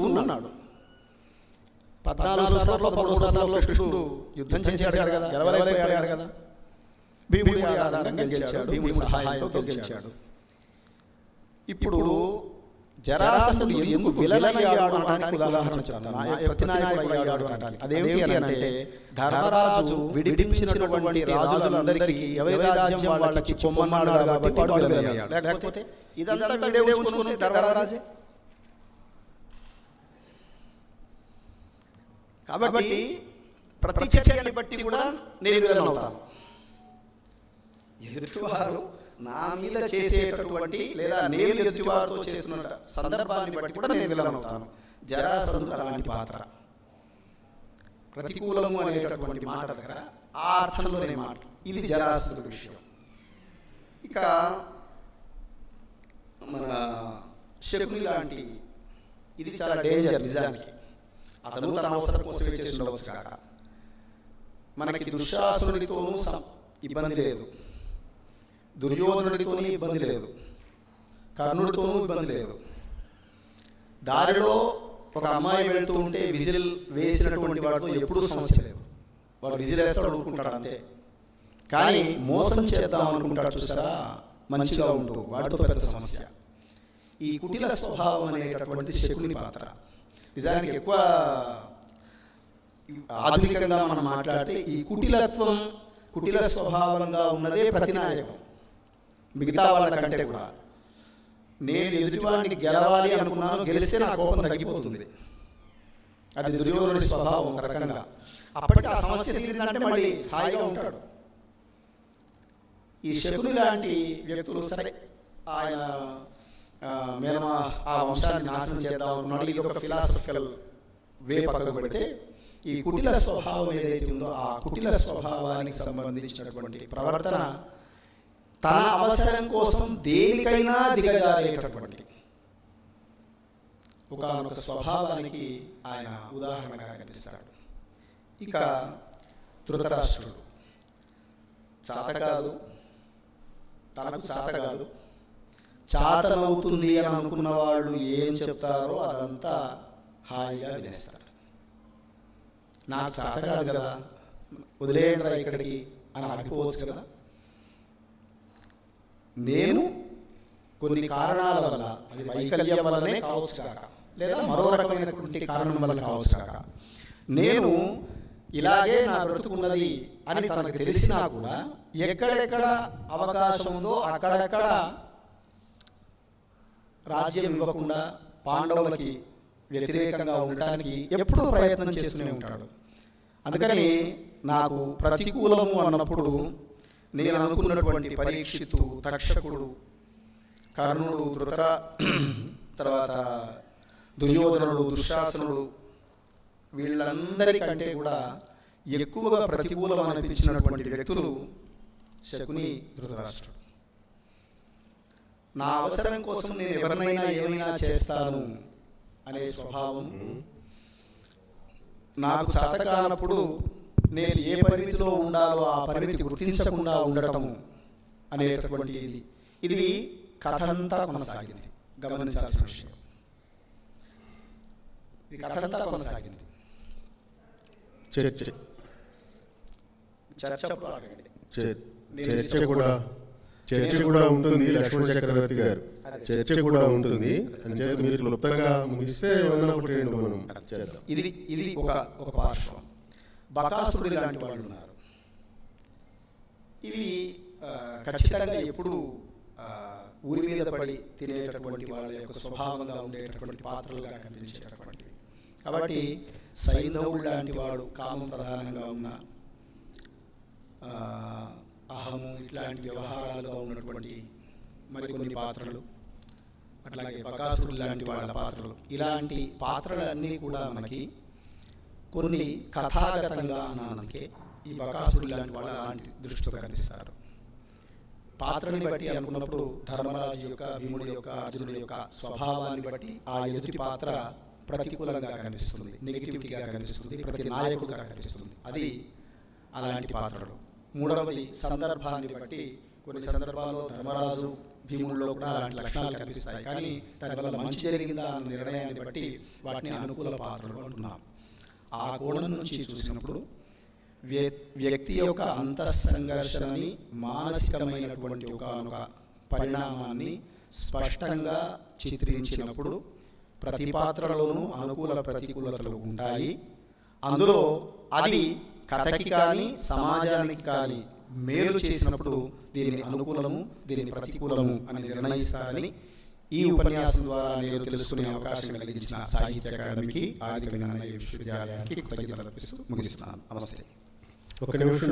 ఉన్నాడు. 14 సార్లు 13 సార్లు కృష్ణుడు యుద్ధం చేశాడు కదా, గెలవలేకపోయాడు కదా. భీముడి ఆధారంగా గెలిచాడు, భీముడి సహాయంతో గెలిచాడు. ఇప్పుడు జరాసంధుడు ఎందుకు విలనయ్యాడు అనడానికి ఉదాహరణ చెప్తాను. ప్రతినాయకుడు అయ్యాడు అనడానికి అదేమిటి అంటే, ధర్మరాజు విడిపించినటువంటి రాజులందరికీ ఎవరి రాజ్యం వాళ్ళకి పొమ్మన్నాడు కాబట్టి వాడు విలనయ్యాడు. లేకపోతే ఇదంతా వీడే ఉంచుకుని ధర్మరాజే. కాబట్టి ప్రతి చర్యని బట్టి కూడా నేను విలనవుతాను. ఎదుటివారు నా మీద చేసేటటువంటి లేదా నేను ఎదుటివారితో చేస్తున్న సందర్భాన్ని బట్టి కూడా నేను విలనవుతాను. జరాసంధుడు అలాంటి పాత్ర. ప్రతికూలము అనేటటువంటి మాట దగ్గర ఆ అర్థంలోనే మాట. ఇది జరాసంధుడి విషయం. ఇక మన శకుని లాంటి ఇది చాలా డేంజర్ నిజానికి. అతను తన అవసరం కోసమే చేసి ఉండవచ్చు కాక. మనకి దుశ్శాసనుడితోనూ ఇబ్బంది లేదు, దుర్యోధనుడితోనూ ఇబ్బంది లేదు, కర్ణుడితోనూ ఇబ్బంది లేదు. దారిలో ఒక అమ్మాయి వెళ్తూ ఉంటే విజిల్ వేసినటువంటి వాడితో ఎప్పుడూ సమస్య లేదు. వాడు విజిల్ వేస్తాడు, అనుకుంటాడు అంతే. కానీ మోసం చేద్దాం అనుకుంటాడు చూసారా, మంచిగా ఉంటూ, వాడితో పెద్ద సమస్య. ఈ కుటిల స్వభావం అనేటటువంటిది శకుని పాత్ర. నిజానికి ఎక్కువ ఆధునికంగా మనం మాట్లాడితే ఈ కుటిల స్వభావంగా ఉన్నదే ప్రతినాయకం. మిగతా వాళ్ళకంటే కూడా నేను ఎదుటివాడిని గెలవాలి అనుకున్నాను, గెలిస్తే నా కోపం తగ్గిపోతుంది. అది దుర్యోధనుడి స్వభావం ఒక రకంగా. అప్పటికి ఆ సమస్య తీరిందంటే మళ్ళీ హాయిగా ఉంటాడు. ఈ శకుని లాంటి వ్యక్తులు సరే ఆయన మేము ఆ వంశాన్ని నాశనం చేద్దాం అనుకున్నాడు, ఇది ఒక ఫిలాసఫికల్ వే పక్కకు పెడితే, ఈ కుటిల స్వభావం ఏదైతే ఉందో ఆ కుటిల స్వభావానికి సంబంధించినటువంటి ప్రవర్తన తన అవసరం కోసం దేనికైనా దిగజారేటటువంటి ఒక స్వభావానికి ఆయన ఉదాహరణగా కనిపిస్తాడు. ఇక ధృతరాష్ట్రుడు చాత కాదు, తనకు చాత కాదు, చాతనవుతుంది అని అనుకున్న వాళ్ళు ఏం చెప్తారో అదంతా హాయిగా వినేస్తారు. నాకు చాత కాదు కదా, వదిలేయండి రా ఇక్కడికి అని ఆగిపోవచ్చు కదా. నేను కొన్ని కారణాల వల్ల, అది వైకల్యం వల్లనే కావచ్చు కాక, లేదా మరో రకమైనటువంటి కారణం వల్ల కావచ్చు కాక, నేను ఇలాగే నా బ్రతుకున్నది అని తనకు తెలిసినా కూడా ఎక్కడెక్కడ అవకాశం ఉందో అక్కడెక్కడ రాజ్యం ఇవ్వకుండా పాండవులకి వ్యతిరేకంగా ఉండటానికి ఎప్పుడూ ప్రయత్నం చేస్తూనే ఉంటాడు. అందుకని నాకు ప్రతికూలము అన్నప్పుడు నేను అనుకున్నటువంటి పరీక్షిత్తు, తక్షకుడు, కర్ణుడు, తర్వాత దుర్యోధనుడు, దుశ్శాసనుడు, వీళ్ళందరికంటే కూడా ఎక్కువగా ప్రతికూలం అనిపించినటువంటి వ్యక్తులు శకుని, ధృతరాష్ట్రుడు. నా అవసరం కోసం నేను ఎవరినైనా ఏమైనా చేస్తాను అనే స్వభావం, నాకు చేత కానప్పుడు నేను ఏ పరిమితిలో ఉండాలో ఆ పరిమితి గుర్తించకుండా ఉండటము అనేటటువంటి ఇది కథంతా కొనసాగింది. గమనించాల్సిన విషయం, ఇది కథంతా కొనసాగింది. చర్చ కూడా ఉంటుంది. లక్ష్మణ చక్రవర్తి గారు చర్చ కూడా ఉంటుంది. అంచేత మీరు క్లుప్తంగా ముగిస్తే మనం చేద్దాం. ఇది ఒక పార్శ్వం. బకాసురుడు లాంటి వాళ్ళు ఉన్నారు. ఇవి ఖచ్చితంగా ఎప్పుడు ఊరి మీద పడి తినేటటువంటి వాళ్ళ యొక్క స్వభావంగా ఉండేటటువంటి పాత్రలుగా కనిపించేటటువంటివి. కాబట్టి సైంధవుడు లాంటి వాడు కామం ప్రధానంగా ఉన్న, అహము ఇట్లాంటి వ్యవహారాలుగా ఉన్నటువంటి మరికొన్ని పాత్రలు, అట్లాగే బకాసురుడు లాంటి వాళ్ళ పాత్రలు, ఇలాంటి పాత్రలన్నీ కూడా మనకి కొన్ని కథాగతంగా అన్నందుకే ఈ బకాసురుడు లాంటి వాళ్ళు అలాంటి దృష్టితో కనిపిస్తారు. పాత్రని బట్టి అనుకున్నప్పుడు ధర్మరాజు యొక్క, భీముడి యొక్క, అర్జునుడి యొక్క స్వభావాన్ని బట్టి ఆ ఎదుటి పాత్ర ప్రతికూలంగా కనిపిస్తుంది, నెగిటివిటీగా కనిపిస్తుంది, ప్రతి నాయకుడిగా కనిపిస్తుంది. అది అలాంటి పాత్రలు. మూడవది సందర్భాన్ని బట్టి కొన్ని సందర్భాల్లో ధర్మరాజు భీముల్లో కూడా అలాంటి లక్షణాలు కనిపిస్తాయి. కానీ దానివల్ల మంచి జరిగిందా అన్న నిర్ణయాన్ని బట్టి వాటిని అనుకూల పాత్రలు అంటున్నాం. ఆ కోణం నుంచి చూసినప్పుడు వ్యక్తి యొక్క అంతఃసంఘర్షణని, మానసికమైనటువంటి ఒక పరిణామాన్ని స్పష్టంగా చిత్రించినప్పుడు ప్రతి పాత్రలోనూ అనుకూల ప్రతికూలతలు ఉంటాయి. అందులో అది కథకి కానీ సమాజానికి కానీ మేలు చేసినప్పుడు దీనిని అనుకూలము, దీనిని ప్రతికూలము అని నిర్ణయిస్తారని ఈ ఉపన్యాసం ద్వారా నేను తెలుసుకునే అవకాశం కలిగించిన సాహిత్య అకాడమీకి, ఆదికవి నన్నయ్య విశ్వవిద్యాలయానికి కృతజ్ఞతలు అర్పిస్తూ ముగిస్తున్నాను. నమస్తే. ఒక నిమిషం